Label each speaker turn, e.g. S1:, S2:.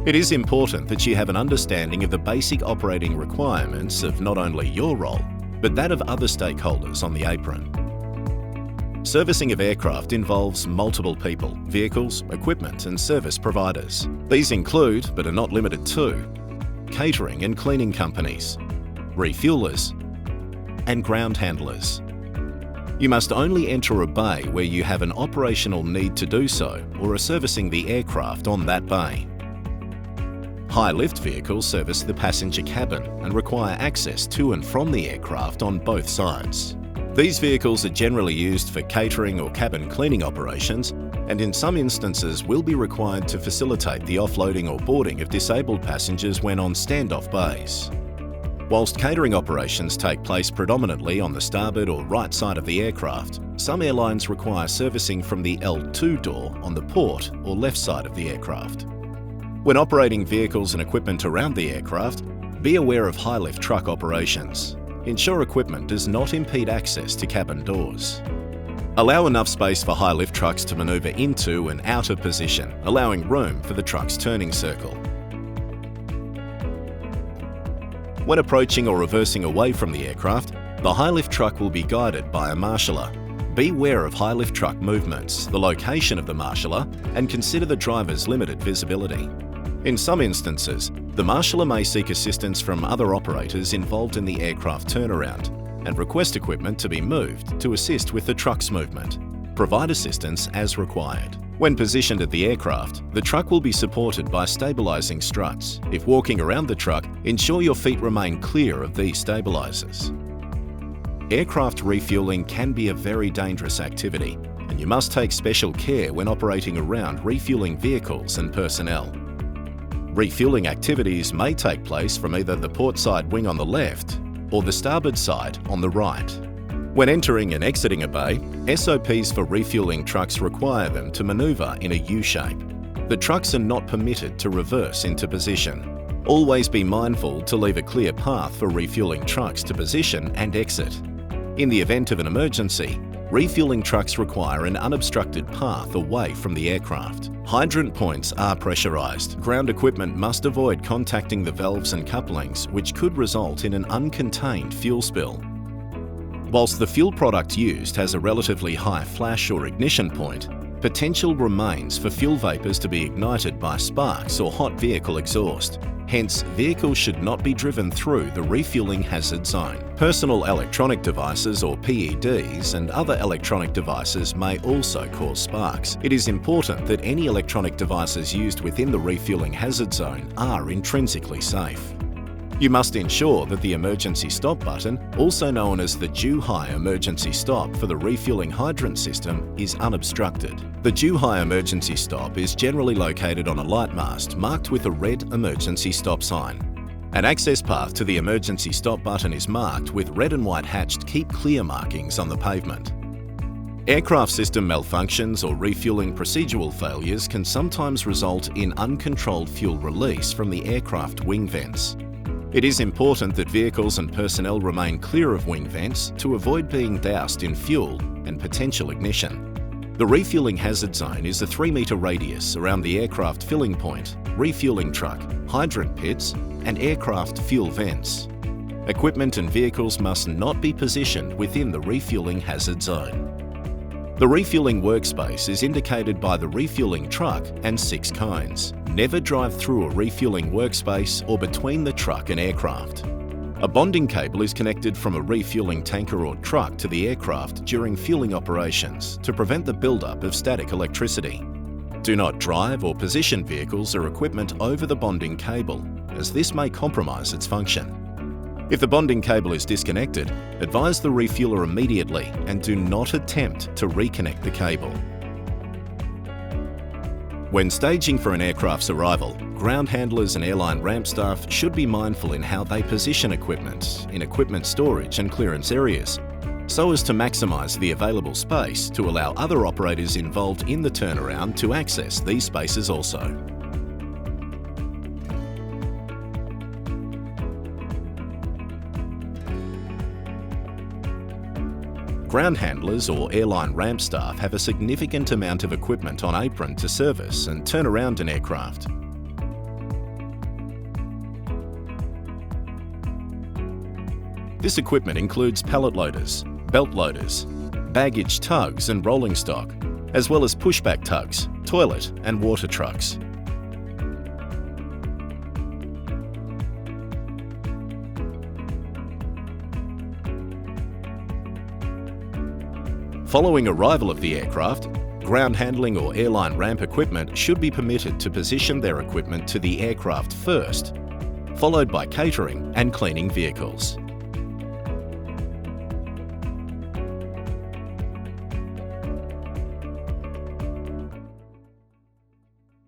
S1: It is important that you have an understanding of the basic operating requirements of not only your role, but that of other stakeholders on the apron. Servicing of aircraft involves multiple people, vehicles, equipment and service providers. These include, but are not limited to, catering and cleaning companies, refuelers, and ground handlers. You must only enter a bay where you have an operational need to do so or are servicing the aircraft on that bay. High-lift vehicles service the passenger cabin and require access to and from the aircraft on both sides. These vehicles are generally used for catering or cabin cleaning operations, and in some instances will be required to facilitate the offloading or boarding of disabled passengers when on standoff bays. Whilst catering operations take place predominantly on the starboard or right side of the aircraft, some airlines require servicing from the L2 door on the port or left side of the aircraft. When operating vehicles and equipment around the aircraft, be aware of high-lift truck operations. Ensure equipment does not impede access to cabin doors. Allow enough space for high-lift trucks to manoeuvre into and out of position, allowing room for the truck's turning circle. When approaching or reversing away from the aircraft, the high-lift truck will be guided by a marshaller. Be aware of high-lift truck movements, the location of the marshaller, and consider the driver's limited visibility. In some instances, the marshaller may seek assistance from other operators involved in the aircraft turnaround and request equipment to be moved to assist with the truck's movement. Provide assistance as required. When positioned at the aircraft, the truck will be supported by stabilising struts. If walking around the truck, ensure your feet remain clear of these stabilisers. Aircraft refuelling can be a very dangerous activity, and you must take special care when operating around refuelling vehicles and personnel. Refuelling activities may take place from either the port side wing on the left or the starboard side on the right. When entering and exiting a bay, SOPs for refuelling trucks require them to manoeuvre in a U-shape. The trucks are not permitted to reverse into position. Always be mindful to leave a clear path for refuelling trucks to position and exit. In the event of an emergency, refuelling trucks require an unobstructed path away from the aircraft. Hydrant points are pressurised. Ground equipment must avoid contacting the valves and couplings, which could result in an uncontained fuel spill. Whilst the fuel product used has a relatively high flash or ignition point, potential remains for fuel vapours to be ignited by sparks or hot vehicle exhaust. Hence, vehicles should not be driven through the refuelling hazard zone. Personal electronic devices or PEDs and other electronic devices may also cause sparks. It is important that any electronic devices used within the refuelling hazard zone are intrinsically safe. You must ensure that the emergency stop button, also known as the due-high emergency stop for the refuelling hydrant system, is unobstructed. The due-high emergency stop is generally located on a light mast marked with a red emergency stop sign. An access path to the emergency stop button is marked with red and white hatched keep clear markings on the pavement. Aircraft system malfunctions or refuelling procedural failures can sometimes result in uncontrolled fuel release from the aircraft wing vents. It is important that vehicles and personnel remain clear of wing vents to avoid being doused in fuel and potential ignition. The refuelling hazard zone is a 3-metre radius around the aircraft filling point, refuelling truck, hydrant pits, and aircraft fuel vents. Equipment and vehicles must not be positioned within the refuelling hazard zone. The refuelling workspace is indicated by the refuelling truck and 6 cones. Never drive through a refuelling workspace or between the truck and aircraft. A bonding cable is connected from a refuelling tanker or truck to the aircraft during fueling operations to prevent the buildup of static electricity. Do not drive or position vehicles or equipment over the bonding cable, as this may compromise its function. If the bonding cable is disconnected, advise the refueler immediately and do not attempt to reconnect the cable. When staging for an aircraft's arrival, ground handlers and airline ramp staff should be mindful in how they position equipment in equipment storage and clearance areas, so as to maximise the available space to allow other operators involved in the turnaround to access these spaces also. Ground handlers or airline ramp staff have a significant amount of equipment on apron to service and turn around an aircraft. This equipment includes pallet loaders, belt loaders, baggage tugs and rolling stock, as well as pushback tugs, toilet and water trucks. Following arrival of the aircraft, ground handling or airline ramp equipment should be permitted to position their equipment to the aircraft first, followed by catering and cleaning vehicles.